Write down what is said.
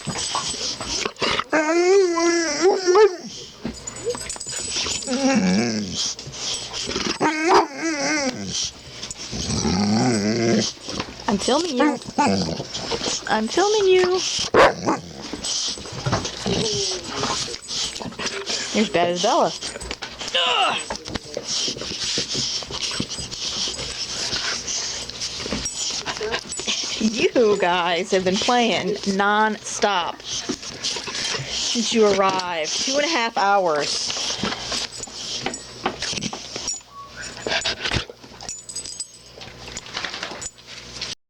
I'm filming you. I'm filming you. You're as bad as Bella. Ugh. You guys have been playing non-stop since you arrived. 2.5 hours.